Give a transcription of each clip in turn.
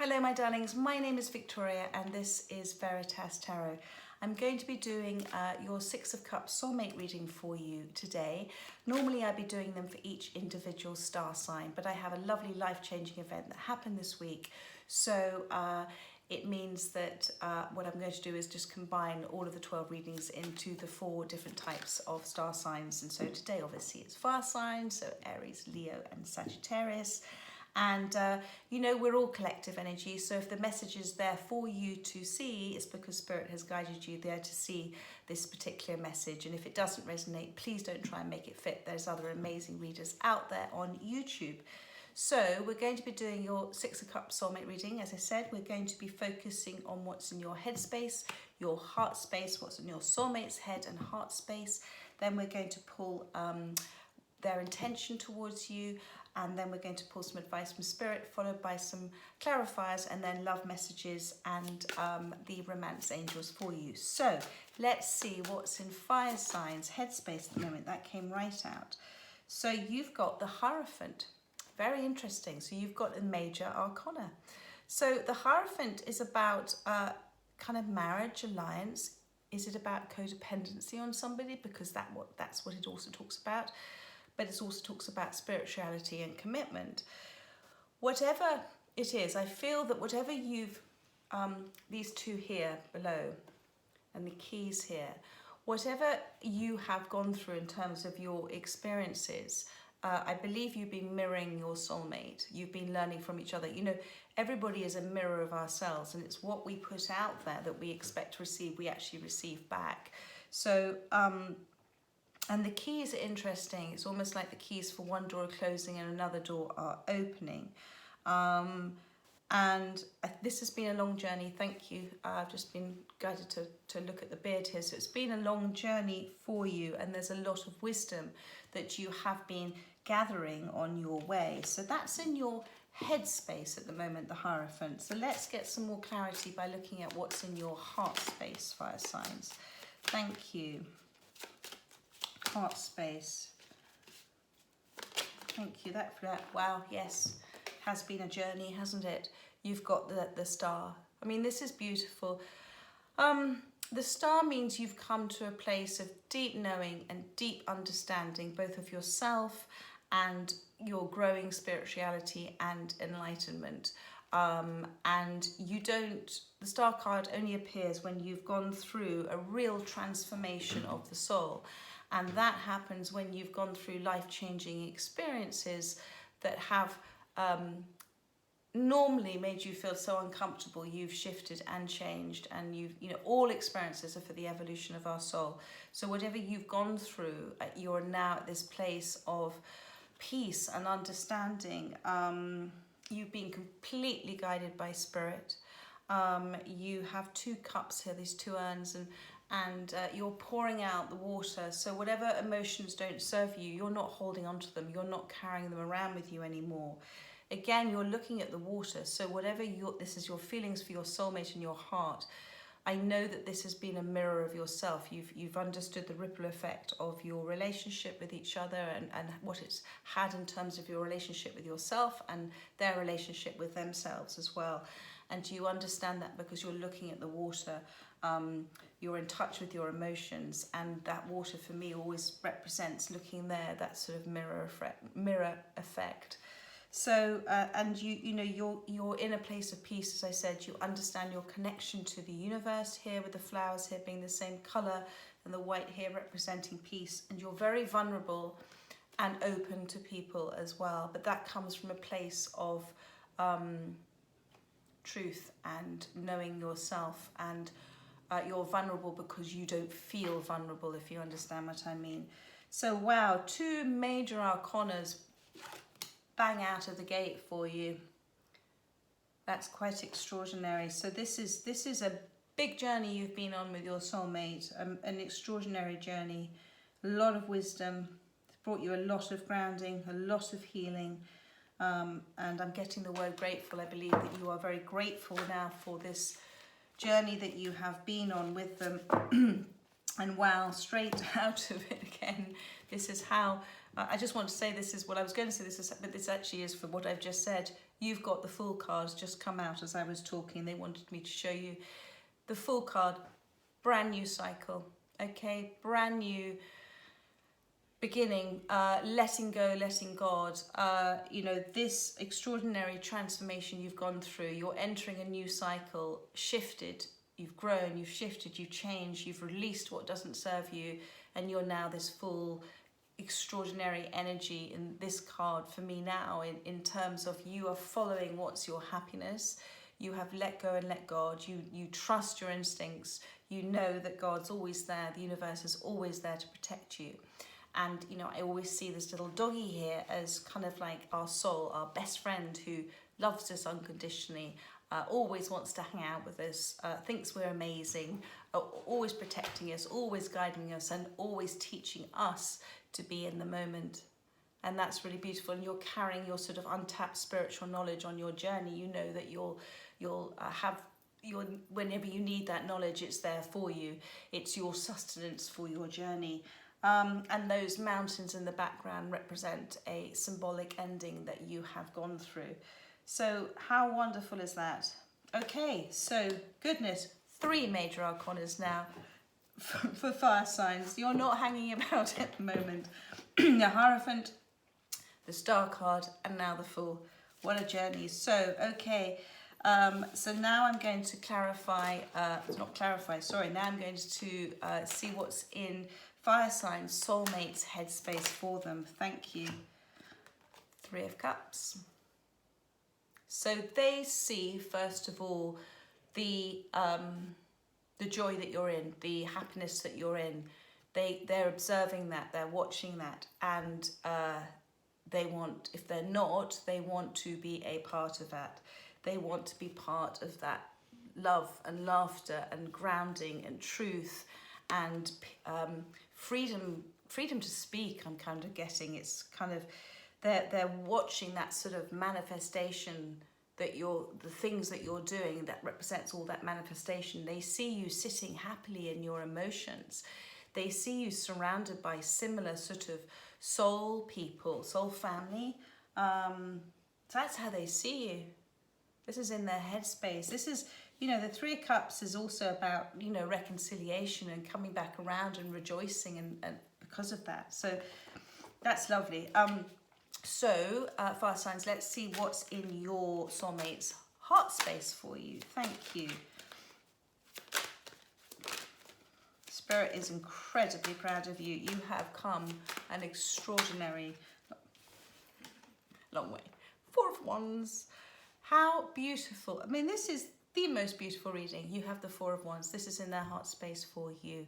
Hello my darlings, my name is Victoria and this is Veritas Tarot. I'm going to be doing your Six of Cups soulmate reading for you today. Normally I'd be doing them for each individual star sign, but I have a lovely life-changing event that happened this week. So it means that what I'm going to do is just combine all of the 12 readings into the 4 different types of star signs. And so today obviously it's fire signs, so Aries, Leo and Sagittarius. And you know, we're all collective energy, so if the message is there for you to see, it's because Spirit has guided you there to see this particular message. And if it doesn't resonate, please don't try and make it fit. There's other amazing readers out there on YouTube. So we're going to be doing your Six of Cups soulmate reading. As I said, we're going to be focusing on what's in your head space, your heart space, what's in your soulmate's head and heart space. Then we're going to pull their intention towards you, and then we're going to pull some advice from Spirit, followed by some clarifiers, and then love messages and the romance angels for you. So let's see what's in fire signs headspace at the moment. That came right out. So you've got the Hierophant. Very interesting. So you've got a major arcana. So the Hierophant is about kind of marriage, alliance. Is it about codependency on somebody? Because that's what it also talks about. But it also talks about spirituality and commitment. Whatever it is, I feel that whatever you've, these two here below and the keys here, whatever you have gone through in terms of your experiences, I believe you've been mirroring your soulmate. You've been learning from each other. You know, everybody is a mirror of ourselves, and it's what we put out there that we expect to receive, we actually receive back. So, and the keys are interesting. It's almost like the keys for one door are closing and another door are opening. And this has been a long journey. Thank you. I've just been guided to look at the beard here. So it's been a long journey for you, and there's a lot of wisdom that you have been gathering on your way. So that's in your headspace at the moment, the Hierophant. So let's get some more clarity by looking at what's in your heart space, fire signs. Thank you. Heart space. Thank you. That wow, yes, has been a journey, hasn't it? You've got the star. I mean, this is beautiful. The star means you've come to a place of deep knowing and deep understanding, both of yourself and your growing spirituality and enlightenment. And you don't, the star card only appears when you've gone through a real transformation of the soul. And that happens when you've gone through life-changing experiences that have normally made you feel so uncomfortable. You've shifted and changed, and you know, all experiences are for the evolution of our soul. So whatever you've gone through, you're now at this place of peace and understanding. You've been completely guided by Spirit. You have 2 cups here, these 2 urns, and you're pouring out the water. So whatever emotions don't serve you, you're not holding on to them. You're not carrying them around with you anymore. Again, you're looking at the water. So whatever this is your feelings for your soulmate in your heart. I know that this has been a mirror of yourself. You've understood the ripple effect of your relationship with each other and what it's had in terms of your relationship with yourself and their relationship with themselves as well. And you understand that because you're looking at the water. You're in touch with your emotions, and that water for me always represents looking there, that sort of mirror effect. So and you know, you're in a place of peace. As I said, you understand your connection to the universe here, with the flowers here being the same color and the white here representing peace, and you're very vulnerable and open to people as well, but that comes from a place of truth and knowing yourself, and you're vulnerable because you don't feel vulnerable, if you understand what I mean. So wow, 2 major arcanas bang out of the gate for you. That's quite extraordinary. So this is a big journey you've been on with your soulmate, an extraordinary journey, a lot of wisdom. It's brought you a lot of grounding, a lot of healing. And I'm getting the word grateful. I believe that you are very grateful now for this journey that you have been on with them. And wow, straight out of it again. This is how, I just want to say this is what I was going to say, but this actually is for what I've just said. you've got the Fool cards just come out as I was talking. They wanted me to show you the Fool card. Brand new cycle, okay? Brand new beginning, letting go, letting God. You know, this extraordinary transformation you've gone through, you're entering a new cycle, shifted, you've grown, you've shifted, you've changed, you've released what doesn't serve you, and you're now this full extraordinary energy in this card for me now, in terms of you are following what's your happiness. You have let go and let God. You trust your instincts. You know that God's always there. The universe is always there to protect you. And, you know, I always see this little doggy here as kind of like our soul, our best friend who loves us unconditionally, always wants to hang out with us, thinks we're amazing, always protecting us, always guiding us, and always teaching us to be in the moment. And that's really beautiful. And you're carrying your sort of untapped spiritual knowledge on your journey. You know that you'll have whenever you need that knowledge, it's there for you. It's your sustenance for your journey. And those mountains in the background represent a symbolic ending that you have gone through. So how wonderful is that? Okay, so goodness, 3 major arcanas now for fire signs. You're not hanging about at the moment. The Hierophant, the Star card, and now the Fool. What a journey. So, okay, so now I'm going to clarify, now I'm going to see what's in fire signs, soulmates, headspace for them. Thank you. 3 of Cups. So they see, first of all, the joy that you're in, the happiness that you're in. They're observing that, they're watching that, and they want, if they're not, they want to be a part of that. They want to be part of that love and laughter and grounding and truth and freedom to speak. I'm kind of getting, it's kind of, they're watching that sort of manifestation, that the things that you're doing that represents all that manifestation. They see you sitting happily in your emotions. They see you surrounded by similar sort of soul people, soul family. So that's how they see you. This is in their headspace. This is, you know, the 3 of Cups is also about, you know, reconciliation and coming back around and rejoicing and because of that. So that's lovely. So fire signs, let's see what's in your soulmate's heart space for you. Thank you. Spirit is incredibly proud of you. You have come an extraordinary long way. 4 of Wands. How beautiful. I mean, this is the most beautiful reading. You have the 4 of Wands. This is in their heart space for you.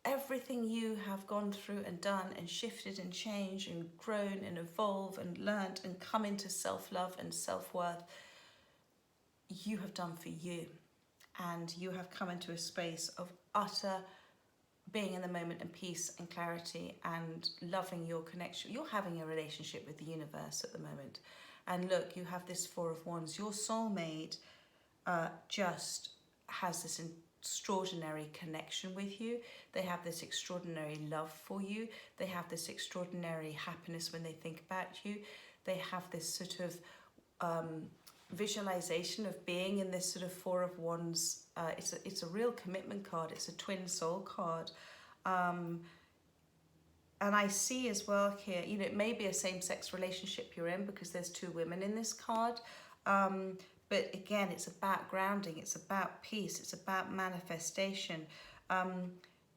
Everything you have gone through and done and shifted and changed and grown and evolved and learnt and come into self-love and self-worth, you have done for you. And you have come into a space of utter being in the moment and peace and clarity and loving your connection. You're having a relationship with the universe at the moment. And look, you have this 4 of Wands. Your soulmate just has this extraordinary connection with you. They have this extraordinary love for you. They have this extraordinary happiness when they think about you. They have this sort of visualization of being in this sort of 4 of Wands. It's a real commitment card. It's a twin soul card. And I see as well here, you know, it may be a same-sex relationship you're in because there's 2 women in this card. But again, it's about grounding, it's about peace, it's about manifestation.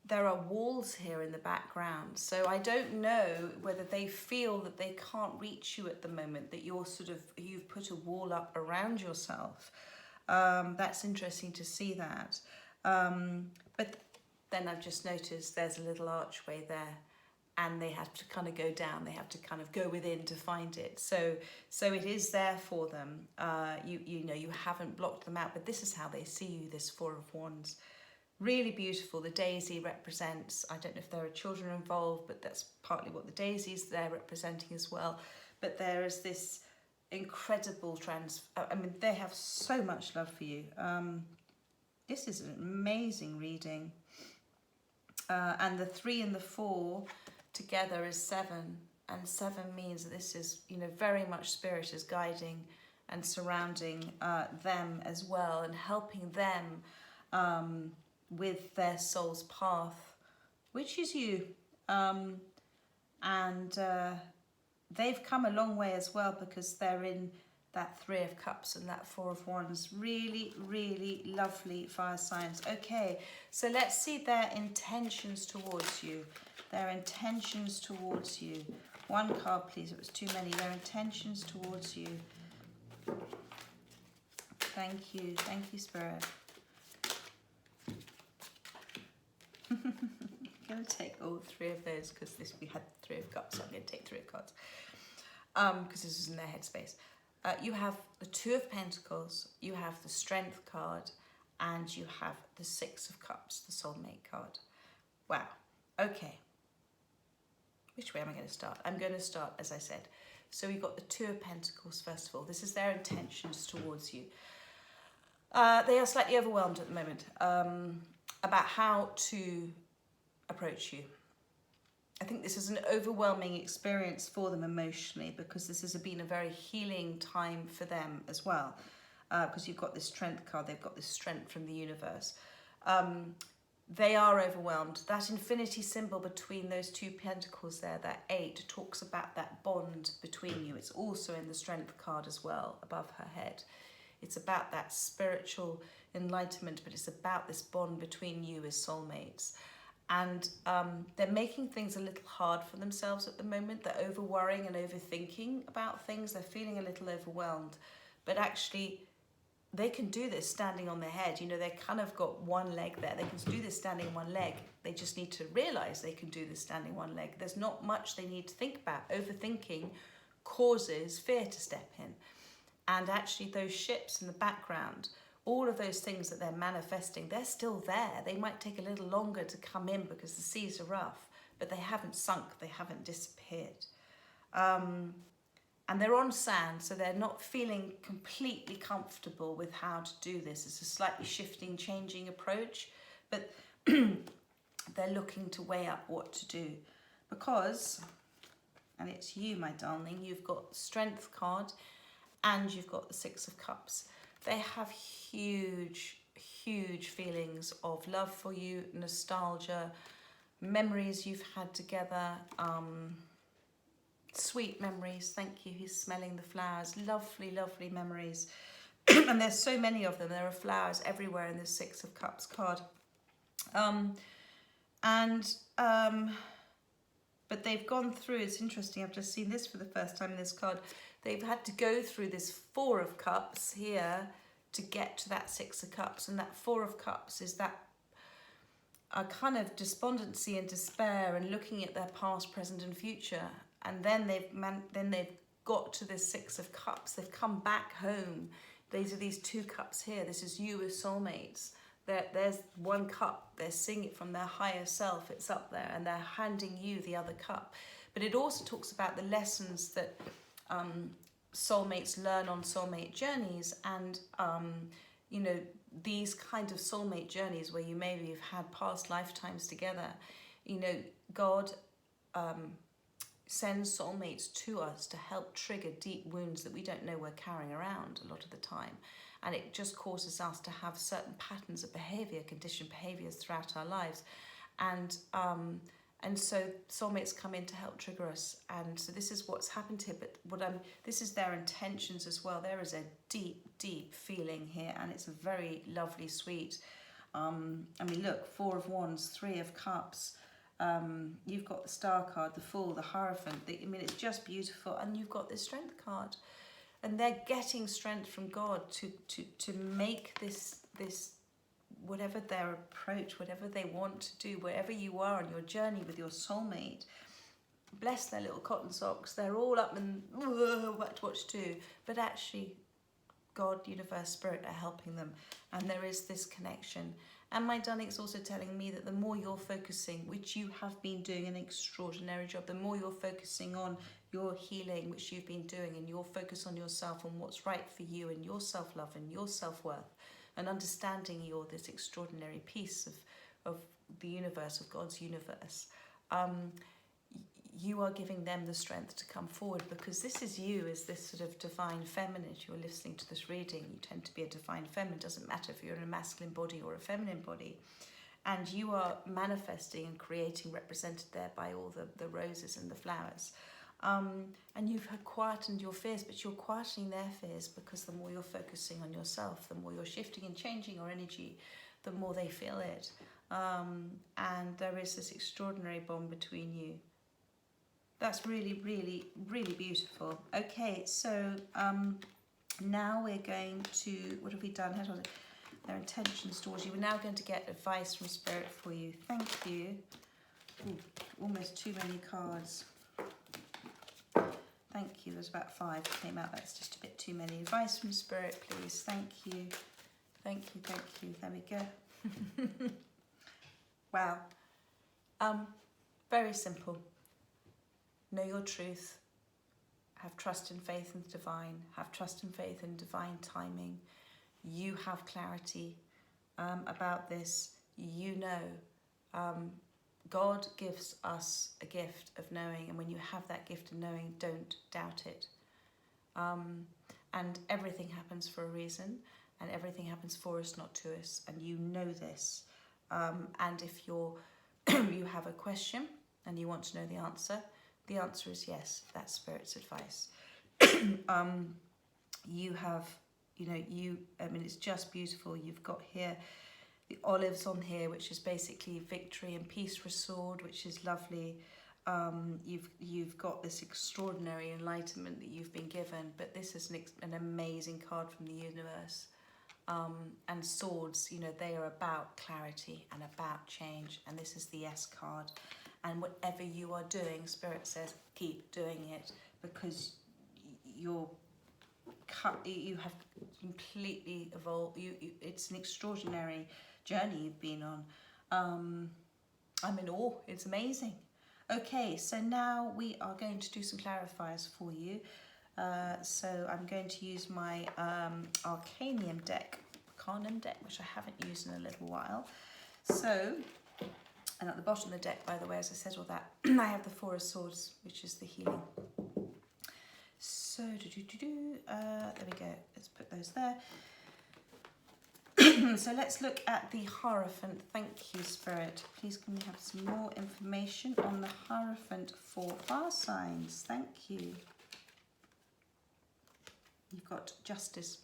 There are walls here in the background. So I don't know whether they feel that they can't reach you at the moment, that you've put a wall up around yourself. That's interesting to see that. But then I've just noticed there's a little archway there. And they have to kind of go down. They have to kind of go within to find it. So it is there for them. You know, you haven't blocked them out, but this is how they see you, this 4 of Wands. Really beautiful. The daisy represents, I don't know if there are children involved, but that's partly what the daisy's there representing as well. But there is this incredible I mean, they have so much love for you. This is an amazing reading. And the 3 and the 4 together is 7. And 7 means that this is, you know, very much Spirit is guiding and surrounding them as well, and helping them with their soul's path, which is you. And they've come a long way as well, because they're in that 3 of Cups and that 4 of Wands. Really, really lovely fire signs. Okay, so let's see their intentions towards you. Their intentions towards you. 1 card, please. It was too many. Their intentions towards you. Thank you. Thank you, Spirit. I'm going to take all 3 of those, because we had 3 of Cups, so I'm going to take 3 of Cups. Because this is in their headspace. You have the 2 of Pentacles, you have the Strength card, and you have the 6 of Cups, the Soulmate card. Wow. Okay. Which way am I going to start? I'm going to start, as I said. So we've got the 2 of Pentacles, first of all. This is their intentions towards you. They are slightly overwhelmed at the moment about how to approach you. I think this is an overwhelming experience for them emotionally, because this has been a very healing time for them as well. Because you've got this Strength card, they've got this strength from the universe. They are overwhelmed. That infinity symbol between those 2 pentacles there, that 8, talks about that bond between you. It's also in the Strength card as well, above her head. It's about that spiritual enlightenment, but it's about this bond between you as soulmates. And they're making things a little hard for themselves at the moment. They're over-worrying and overthinking about things. They're feeling a little overwhelmed. But actually, they can do this standing on their head. You know, they kind of got one leg there. They can do this standing on one leg. They just need to realize they can do this standing one leg. There's not much they need to think about. Overthinking causes fear to step in. And actually, those ships in the background, all of those things that they're manifesting, they're still there. They might take a little longer to come in because the seas are rough, but they haven't sunk, they haven't disappeared. And they're on sand, so they're not feeling completely comfortable with how to do this. It's a slightly shifting, changing approach, but they're looking to weigh up what to do. Because, and it's you, my darling, you've got the Strength card and you've got the 6 of Cups. They have huge, huge feelings of love for you, nostalgia, memories you've had together, sweet memories. Thank you. He's smelling the flowers. Lovely, lovely memories. And there's so many of them. There are flowers everywhere in this 6 of Cups card. But they've gone through, it's interesting, I've just seen this for the first time in this card. They've had to go through this 4 of Cups here to get to that 6 of Cups. And that 4 of Cups is that a kind of despondency and despair and looking at their past, present and future. And then they've got to this 6 of Cups. They've come back home. These are these 2 cups here. This is you as soulmates. There's 1 cup. They're seeing it from their higher self. It's up there. And they're handing you the other cup. But it also talks about the lessons that soulmates learn on soulmate journeys. And, you know, these kind of soulmate journeys where you maybe have had past lifetimes together. You know, God sends soulmates to us to help trigger deep wounds that we don't know we're carrying around a lot of the time. And it just causes us to have certain patterns of behavior, conditioned behaviors throughout our lives. And so soulmates come in to help trigger us. And so this is what's happened here. But this is their intentions as well. There is a deep, deep feeling here. And it's a very lovely, sweet. I mean, look, 4 of Wands, 3 of Cups. You've got the Star card, the Fool, the Hierophant. I mean, it's just beautiful. And you've got this Strength card. And they're getting strength from God to make this whatever their approach, whatever they want to do, wherever you are on your journey with your soulmate. Bless their little cotton socks. They're all up and what to do. But actually, God, universe, spirit are helping them. And there is this connection. And my darling's also telling me that the more you're focusing, which you have been doing an extraordinary job, the more you're focusing on your healing, which you've been doing, and your focus on yourself and what's right for you and your self-love and your self-worth, and understanding you're this extraordinary piece of the universe, of God's universe, you are giving them the strength to come forward, because this is you as this sort of divine feminine. If you're listening to this reading, you tend to be a divine feminine. It doesn't matter if you're in a masculine body or a feminine body. And you are manifesting and creating, represented there by all the roses and the flowers. And you've quietened your fears, but you're quietening their fears, because the more you're focusing on yourself, the more you're shifting and changing your energy, the more they feel it. And there is this extraordinary bond between you. That's really, really, really beautiful. Okay, so now we're going to, what have we done? How was it? Their intentions towards you. We're now going to get advice from Spirit for you. Thank you. Ooh, almost too many cards. Thank you. There's about 5 that came out. That's just a bit too many. Advice from Spirit, please. Thank you. Thank you, thank you. There we go. Wow. Very simple. Know your truth. Have trust and faith in the divine. Have trust and faith in divine timing. You have clarity about this. You know, God gives us a gift of knowing, and when you have that gift of knowing, don't doubt it. And everything happens for a reason, and everything happens for us, not to us, and you know this. And if you're you have a question and you want to know the answer is yes. That's Spirit's advice. You have, you know, I mean, it's just beautiful. You've got here the olives on here, which is basically victory and peace restored, which is lovely. You've got this extraordinary enlightenment that you've been given, but this is an amazing card from the universe. And swords, you know, they are about clarity and about change, and this is the yes card. And whatever you are doing, Spirit says, keep doing it, because you have completely evolved. It's an extraordinary journey you've been on. I'm in awe. It's amazing. Okay, so now we are going to do some clarifiers for you. So I'm going to use my Arcanium deck, which I haven't used in a little while. So, and at the bottom of the deck, by the way, as I said all that, I have the Four of Swords, which is the healing. So, there we go. Let's put those there. So let's look at the Hierophant. Thank you, Spirit. Please can we have some more information on the Hierophant for fire signs? Thank you. You've got Justice.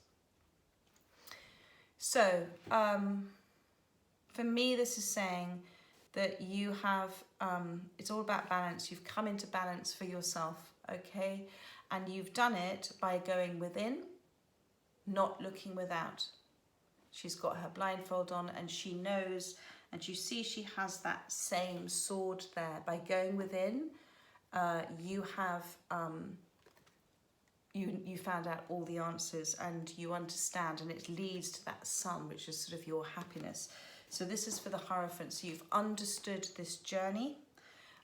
So, for me, this is saying that you have, it's all about balance. You've come into balance for yourself, okay? And you've done it by going within, not looking without. She's got her blindfold on and she knows, and you see she has that same sword there. By going within, you have, you found out all the answers and you understand, and it leads to that sun, which is sort of your happiness. So this is for the Hierophant. So you've understood this journey.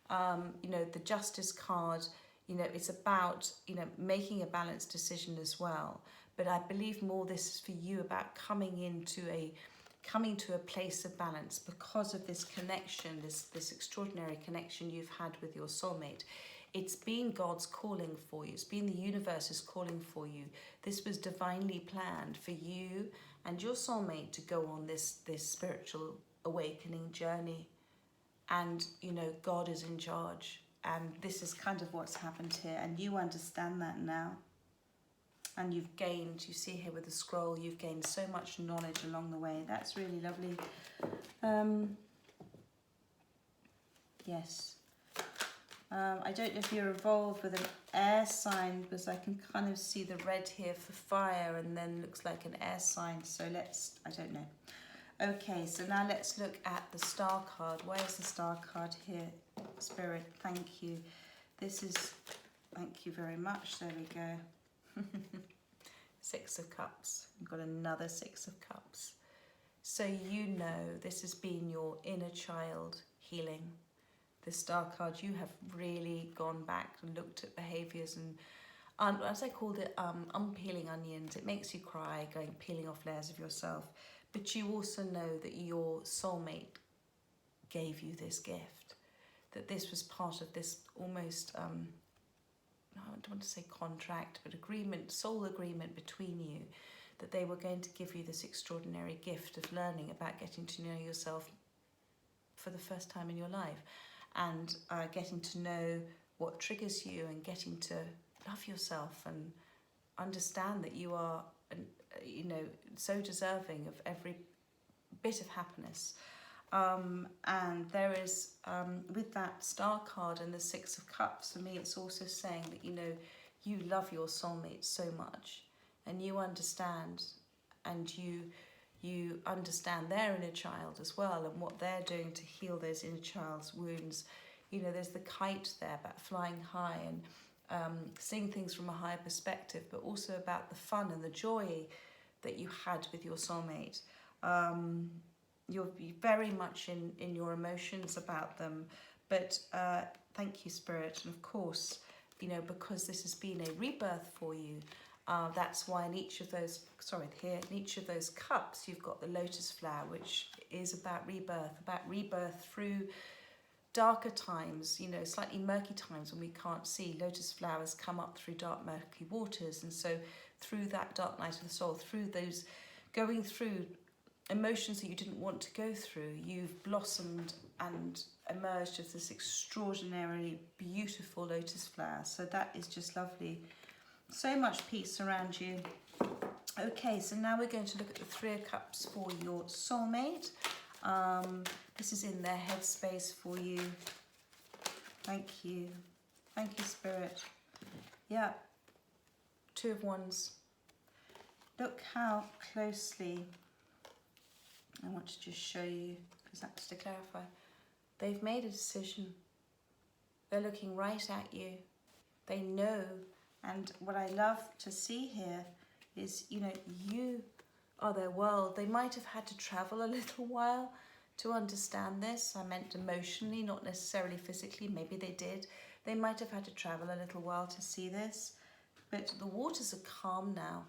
You know, the Justice card, you know, it's about, you know, making a balanced decision as well. But I believe more this is for you about coming to a place of balance because of this connection, this extraordinary connection you've had with your soulmate. It's been God's calling for you. It's been the universe's calling for you. This was divinely planned for you and your soulmate to go on this spiritual awakening journey. And, you know, God is in charge. And this is kind of what's happened here. And you understand that now. And you've gained, you see here with the scroll, you've gained so much knowledge along the way. That's really lovely. Yes. I don't know if you're involved with an air sign, because I can kind of see the red here for fire and then looks like an air sign. So I don't know. Okay, so now let's look at the star card. Where is the star card here? Spirit, thank you. This is, thank you very much. There we go. 6 of Cups. We've got another 6 of Cups. So you know this has been your inner child healing. The star card, you have really gone back and looked at behaviours and, as I called it, unpeeling onions. It makes you cry, peeling off layers of yourself. But you also know that your soulmate gave you this gift. that this was part of this almost, I don't want to say contract, but agreement, soul agreement between you, that they were going to give you this extraordinary gift of learning about getting to know yourself for the first time in your life, and getting to know what triggers you, and getting to love yourself and understand that you are, you know, so deserving of every bit of happiness. And there is, with that Star card and the Six of Cups, for me it's also saying that, you know, you love your soulmate so much, and you understand, and you understand their inner child as well, and what they're doing to heal those inner child's wounds. You know, there's the kite there about flying high and seeing things from a higher perspective, but also about the fun and the joy that you had with your soulmate. You'll be very much in your emotions about them, but thank you, Spirit. And of course, you know, because this has been a rebirth for you, that's why in each of those, in each of those cups, you've got the lotus flower, which is about rebirth through darker times, you know, slightly murky times when we can't see. Lotus flowers come up through dark, murky waters, and so through that dark night of the soul, through those, going through emotions that you didn't want to go through, you've blossomed and emerged as this extraordinarily beautiful lotus flower. So that is just lovely. So much peace around you. Okay, so now we're going to look at the Three of Cups for your soulmate. This is in their headspace for you. Thank you. Thank you, Spirit. Yeah. Two of Wands. Look how closely, I want to just show you, because that's to clarify. They've made a decision. They're looking right at you. They know. And what I love to see here is, you know, you are their world. They might have had to travel a little while to understand this. I meant emotionally, not necessarily physically. Maybe they did. They might have had to travel a little while to see this. But the waters are calm now.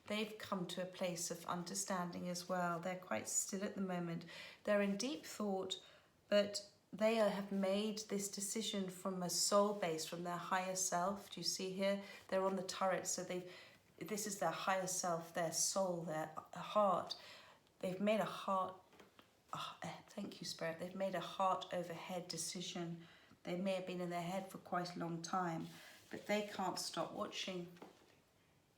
They've come to a place of understanding as well. They're quite still at the moment. They're in deep thought, but they have made this decision from a soul base, from their higher self. Do you see here? They're on the turret, so this is their higher self, their soul, their heart. They've made a heart, thank you, Spirit. They've made a heart over head decision. They may have been in their head for quite a long time, but they can't stop watching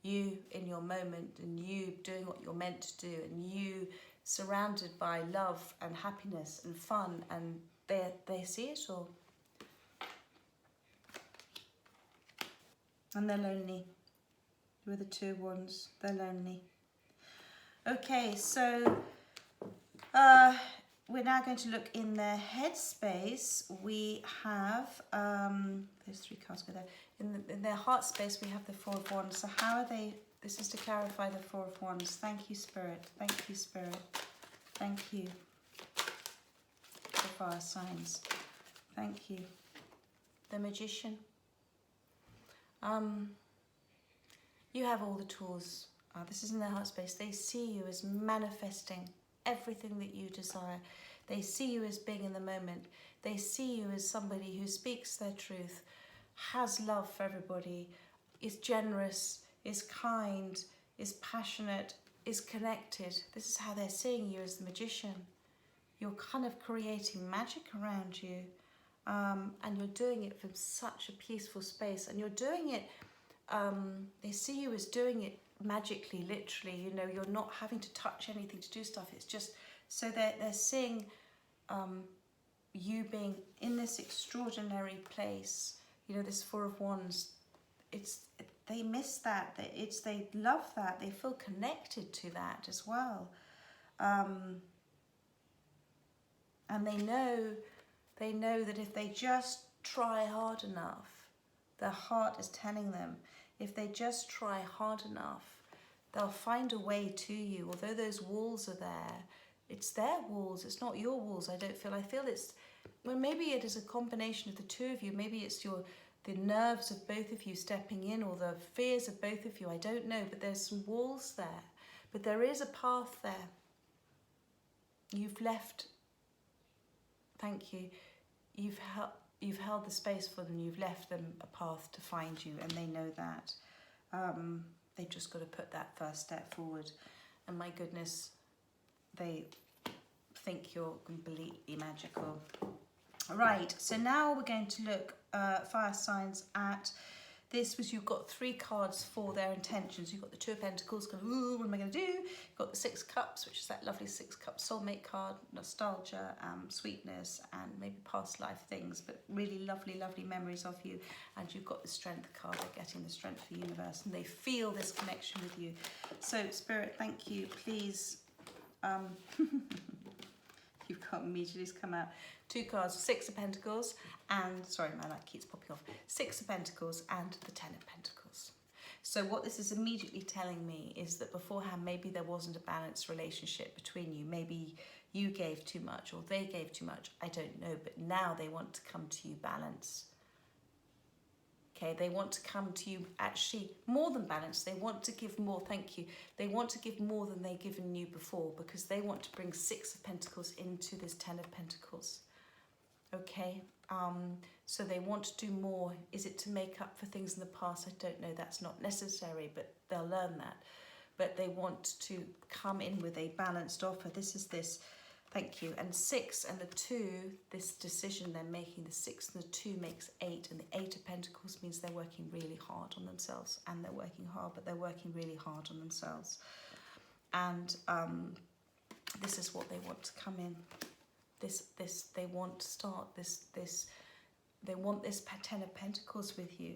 you in your moment, and you doing what you're meant to do, and you surrounded by love and happiness and fun, and they see it all. And they're lonely. You're the Two of Wands. They're lonely. Okay, so we're now going to look in their headspace. We have, those three cards go there. In their heart space, we have the Four of Wands. So how are they, this is to clarify the Four of Wands. Thank you, Spirit. Thank you, Spirit. Thank you. The fire signs. Thank you. The Magician. You have all the tools. This is in their heart space. They see you as manifesting everything that you desire. They see you as being in the moment. They see you as somebody who speaks their truth, has love for everybody, is generous, is kind, is passionate, is connected. This is how they're seeing you as the Magician. You're kind of creating magic around you, and you're doing it from such a peaceful space, and you're doing it, they see you as doing it magically, literally. You know, you're not having to touch anything to do stuff. It's just, so they're seeing you being in this extraordinary place. You know, this Four of Wands, they miss that. They love that. They feel connected to that as well. And they know that if they just try hard enough, their heart is telling them, if they just try hard enough, they'll find a way to you. Although those walls are there, it's their walls, it's not your walls. I feel it's, well, maybe it is a combination of the two of you. Maybe it's the nerves of both of you stepping in, or the fears of both of you. I don't know, but there's some walls there. But there is a path there. You've left, thank you. you've held the space for them, you've left them a path to find you, and they know that. They've just got to put that first step forward. And my goodness, they think you're completely magical. Right, so now we're going to look, fire signs, at this. Was you've got 3 cards for their intentions. You've got the Two of Pentacles, going, ooh, what am I going to do? You've got the 6 Cups, which is that lovely 6 Cup soulmate card, nostalgia, sweetness, and maybe past life things, but really lovely, lovely memories of you. And you've got the Strength card. They're getting the strength of the universe, and they feel this connection with you. So, Spirit, thank you. Please, you've got immediately come out 2 cards, 6 of Pentacles, and sorry, my light keeps popping off. 6 of Pentacles and the 10 of Pentacles. So what this is immediately telling me is that beforehand, maybe there wasn't a balanced relationship between you. Maybe you gave too much or they gave too much. I don't know, but now they want to come to you balanced. Okay, they want to come to you actually more than balanced. They want to give more, thank you. They want to give more than they've given you before, because they want to bring 6 of Pentacles into this 10 of Pentacles. Okay, so they want to do more. Is it to make up for things in the past? I don't know, that's not necessary, but they'll learn that. But they want to come in with a balanced offer. This is this, thank you. And 6 and the 2, this decision they're making, the 6 and the 2 makes 8, and the 8 of Pentacles means they're working really hard on themselves, and they're working hard, but they're working really hard on themselves. And this is what they want to come in. They want to start they want this 10 of Pentacles with you.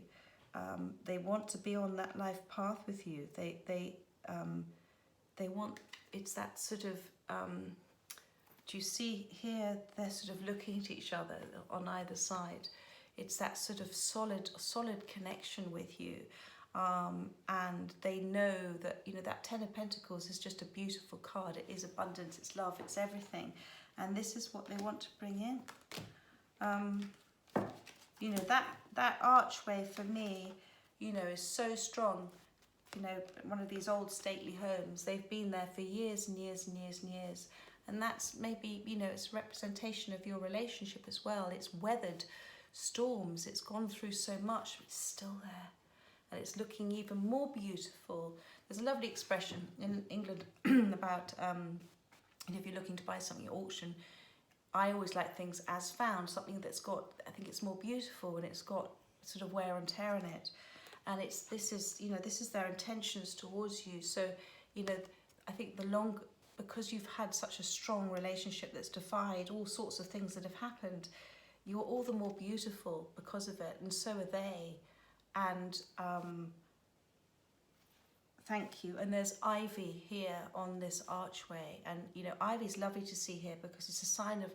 They want to be on that life path with you. They want, it's that sort of, do you see here, they're sort of looking at each other on either side. It's that sort of solid connection with you. And they know that, you know, that 10 of Pentacles is just a beautiful card. It is abundance, it's love, it's everything. And this is what they want to bring in. You know, that archway for me, you know, is so strong. You know, one of these old stately homes, they've been there for years and years and years and years. And that's maybe, you know, it's a representation of your relationship as well. It's weathered storms, it's gone through so much, but it's still there. And it's looking even more beautiful. There's a lovely expression in England about, and if you're looking to buy something at auction, I always like things as found, something that's got, I think it's more beautiful and it's got sort of wear and tear in it. And this is their intentions towards you. So, you know, I think because you've had such a strong relationship that's defied all sorts of things that have happened, you're all the more beautiful because of it, and so are they. And thank you. And there's ivy here on this archway, and you know, ivy's lovely to see here because it's a sign of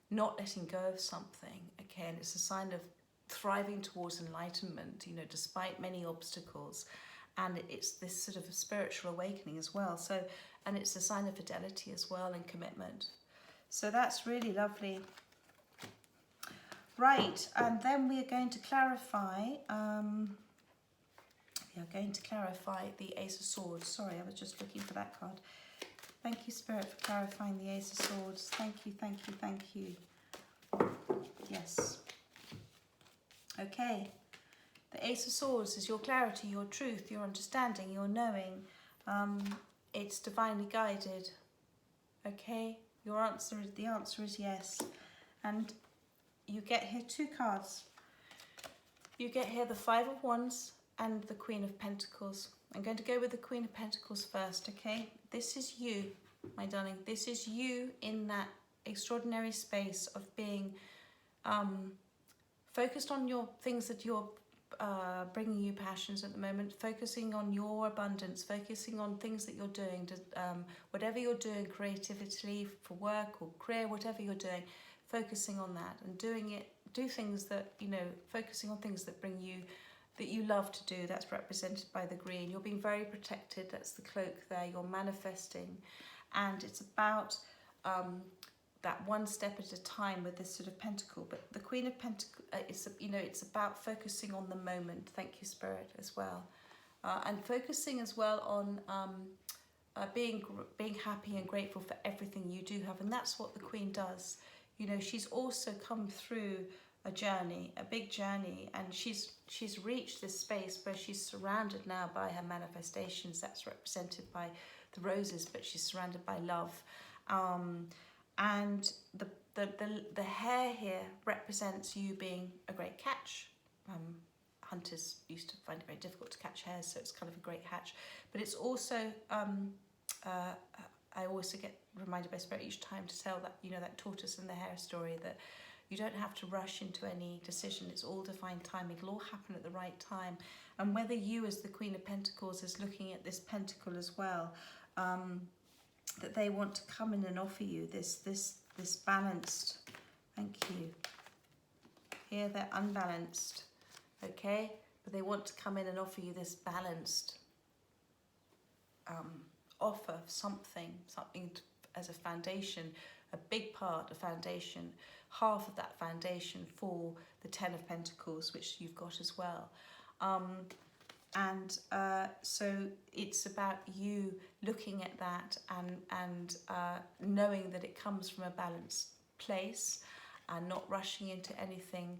not letting go of something, okay, and it's a sign of thriving towards enlightenment, you know, despite many obstacles. And it's this sort of spiritual awakening as well. So, and it's a sign of fidelity as well and commitment. So that's really lovely. Right, and then we are going to clarify. We are going to clarify the Ace of Swords. Sorry, I was just looking for that card. Thank you, Spirit, for clarifying the Ace of Swords. Thank you, thank you, thank you. Yes. Okay. The Ace of Swords is your clarity, your truth, your understanding, your knowing. It's divinely guided. Okay? The answer is yes. And you get here 2 cards. You get here the 5 of Wands and the Queen of Pentacles. I'm going to go with the Queen of Pentacles first, okay? This is you, my darling. This is you in that extraordinary space of being focused on your things that you're bringing you passions at the moment, focusing on your abundance, focusing on things that you're doing, whatever you're doing creatively, for work or career, whatever you're doing, focusing on that and do things that, you know, focusing on things that bring you, that you love to do. That's represented by the green. You're being very protected. That's the cloak there. You're manifesting, and it's about that one step at a time with this sort of pentacle. But the Queen of Pentacles, it's about focusing on the moment. Thank you, Spirit, as well, and focusing as well on being happy and grateful for everything you do have, and that's what the Queen does. You know, she's also come through a journey, a big journey, and she's reached this space where she's surrounded now by her manifestations. That's represented by the roses, but she's surrounded by love. And the hair here represents you being a great catch. Hunters used to find it very difficult to catch hares, so it's kind of a great catch. But it's also, I also get reminded by Spirit each time to tell that, you know, that tortoise and the hare story, that you don't have to rush into any decision. It's all divine timing. It'll all happen at the right time. And whether you as the Queen of Pentacles is looking at this pentacle as well, that they want to come in and offer you this balanced, thank you. Here they're unbalanced, okay? But they want to come in and offer you this balanced offer, something as a foundation, a big part, a foundation, half of that foundation for the Ten of Pentacles, which you've got as well. So it's about you looking at that and knowing that it comes from a balanced place and not rushing into anything.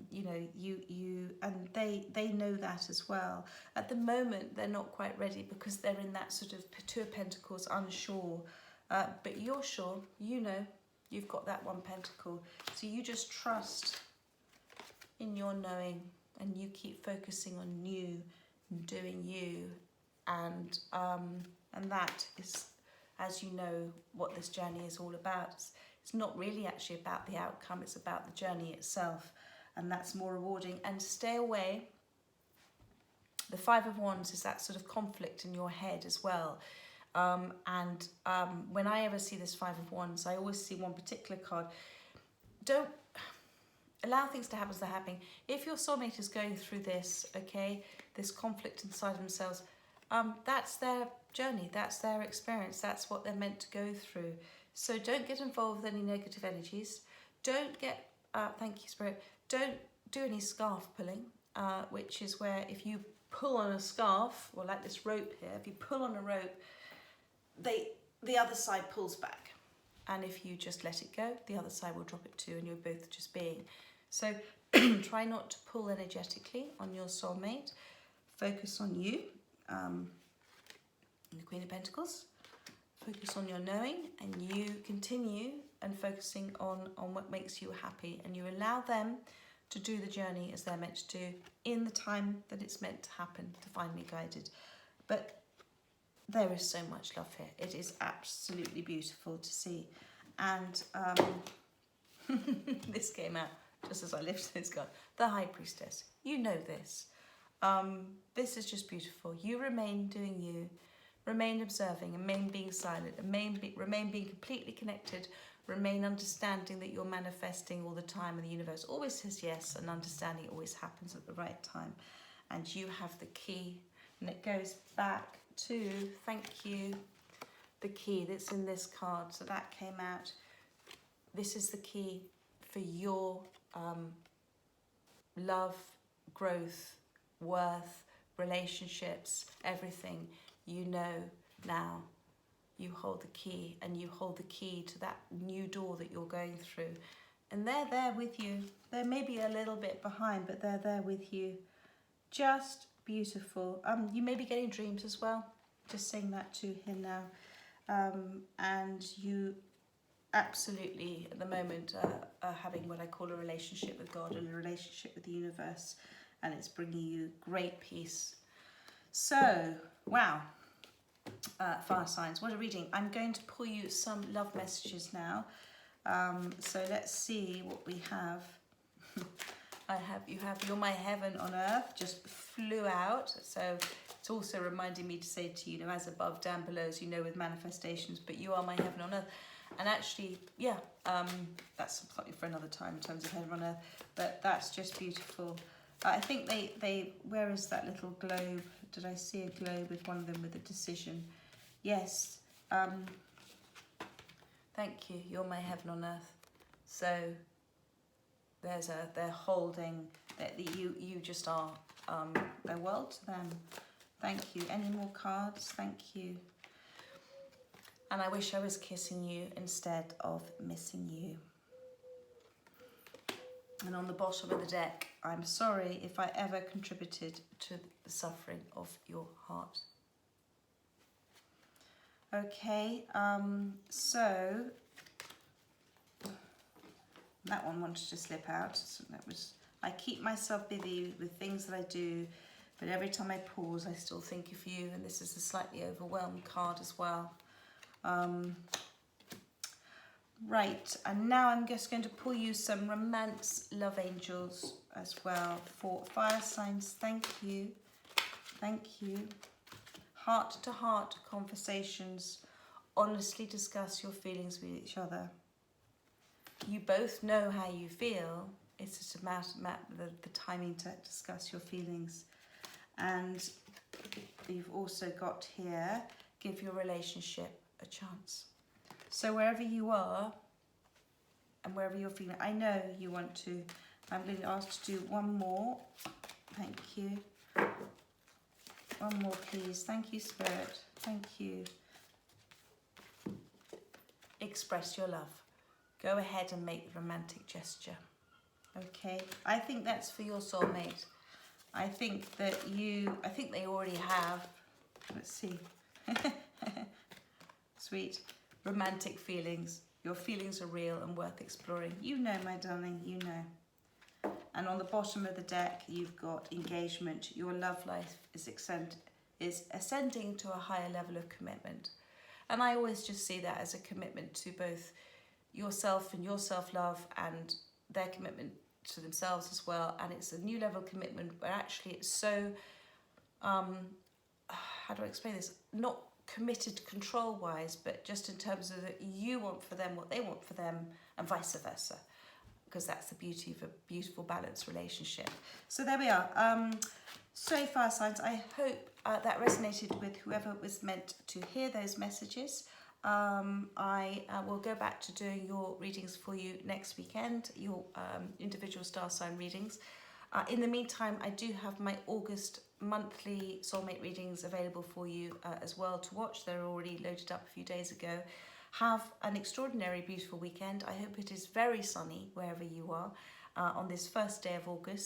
You know, you and they know that as well. At the moment, they're not quite ready because they're in that sort of Two of Pentacles, unsure. But you're sure, you know, you've got that one pentacle. So you just trust in your knowing, and you keep focusing on you and doing you. And that is, as you know, what this journey is all about. It's not really actually about the outcome, it's about the journey itself. And that's more rewarding. And stay away. The Five of Wands is that sort of conflict in your head as well. When I ever see this Five of Wands, I always see one particular card. Don't allow things to happen as they're happening. If your soulmate is going through this, okay, this conflict inside themselves, that's their journey, that's their experience, that's what they're meant to go through. So don't get involved with any negative energies. Don't get, thank you, Spirit, don't do any scarf pulling, which is where if you pull on a scarf, or like this rope here, if you pull on a rope, the other side pulls back. And if you just let it go, the other side will drop it too, and you're both just being. So try not to pull energetically on your soulmate. Focus on you, the Queen of Pentacles. Focus on your knowing, and you continue and focusing on what makes you happy, and you allow them to do the journey as they're meant to do in the time that it's meant to happen, divinely guided. But there is so much love here. It is absolutely beautiful to see. And this came out just as I lifted this card. The High Priestess. You know this. This is just beautiful. You remain doing you. Remain observing. Remain being silent. Remain being completely connected. Remain understanding that you're manifesting all the time, and the universe always says yes, and understanding it always happens at the right time. And you have the key. And it goes back to, thank you, the key that's in this card. So that came out. This is the key for your love, growth, worth, relationships, everything. You know now. You hold the key, and you hold the key to that new door that you're going through. And they're there with you. They're maybe a little bit behind, but they're there with you. Just beautiful. You may be getting dreams as well. Just saying that to him now. And you absolutely, at the moment, are having what I call a relationship with God and a relationship with the universe. And it's bringing you great peace. So, wow. Fire signs, what a reading. I'm going to pull you some love messages now. So let's see what we have. You have You're My Heaven on Earth, just flew out. So it's also reminding me to say to you, as above, down below, as you know, with manifestations, but you are my heaven on earth. And actually, yeah, that's something for another time in terms of heaven on earth, but that's just beautiful. I think they where is that little globe? Did I see a globe with one of them with a decision? Yes. Thank you. You're my heaven on earth. So they're holding that you just are a world to them. Thank you. Any more cards? Thank you. And I wish I was kissing you instead of missing you. And on the bottom of the deck, I'm sorry if I ever contributed to the suffering of your heart. Okay, so that one wanted to slip out. So that was, I keep myself busy with things that I do, but every time I pause, I still think of you, and this is a slightly overwhelmed card as well. Right, and now I'm just going to pull you some romance love angels as well for fire signs. Thank you. Thank you. Heart to heart conversations. Honestly discuss your feelings with each other. You both know how you feel. It's just a matter the timing to discuss your feelings. And you've also got here, give your relationship a chance. So wherever you are and wherever you're feeling, I know you want to. I'm going to ask to do one more. Thank you. One more, please. Thank you, Spirit. Thank you. Express your love. Go ahead and make the romantic gesture. Okay. I think that's for your soulmate. I think they already have. Let's see. Sweet. Romantic feelings. Your feelings are real and worth exploring. You know, my darling, you know. And on the bottom of the deck, you've got engagement. Your love life is ascending to a higher level of commitment. And I always just see that as a commitment to both yourself and your self-love and their commitment to themselves as well. And it's a new level of commitment where actually it's so, how do I explain this? Not committed control-wise, but just in terms of that you want for them what they want for them and vice versa. Because that's the beauty of a beautiful balanced relationship. So there we are. So fire signs, I hope that resonated with whoever was meant to hear those messages. I will go back to doing your readings for you next weekend, your individual star sign readings. In the meantime, I do have my August monthly soulmate readings available for you as well to watch. They're already loaded up a few days ago. Have an extraordinary, beautiful weekend. I hope it is very sunny wherever you are on this first day of August.